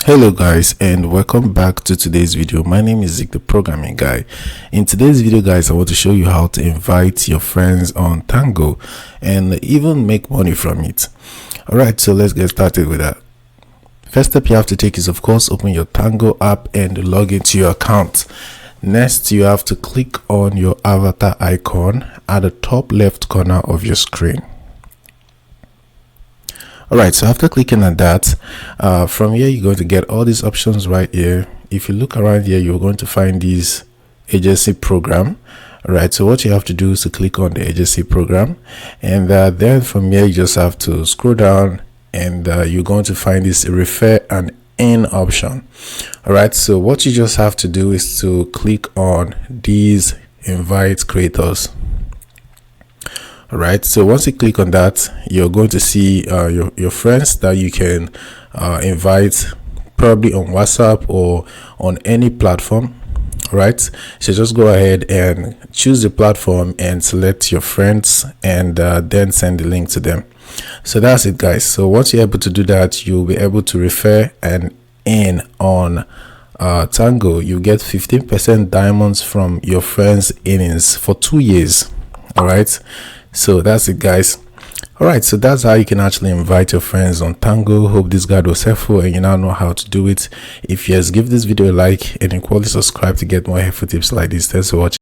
Hello guys, and welcome back to today's video. My name is Zik, the programming guy. In today's video guys, I want to show you how to invite your friends on Tango and even make money from it. Alright, so let's get started with that. First step you have to take is, of course, open your Tango app and log into your account. Next, you have to click on your avatar icon at the top left corner of your screen. Alright, so after clicking on that, from here you're going to get all these options right here. If you look around here, you're going to find this agency program. Alright, so what you have to do is to click on the agency program, and then from here you just have to scroll down, and you're going to find this refer and earn option. Alright, so what you just have to do is to click on these invite creators. Alright, so once you click on that, you're going to see your friends that you can invite, probably on WhatsApp or on any platform. Right, so just go ahead and choose the platform and select your friends, and then send the link to them. So that's it guys. So once you're able to do that, you'll be able to refer and earn on Tango. You get 15% diamonds from your friends' earnings for 2 years. All right, so that's it guys. All right, so that's how you can actually invite your friends on Tango. Hope this guide was helpful and you now know how to do it. If yes, give this video a like and equally subscribe to get more helpful tips like this. Thanks for watching.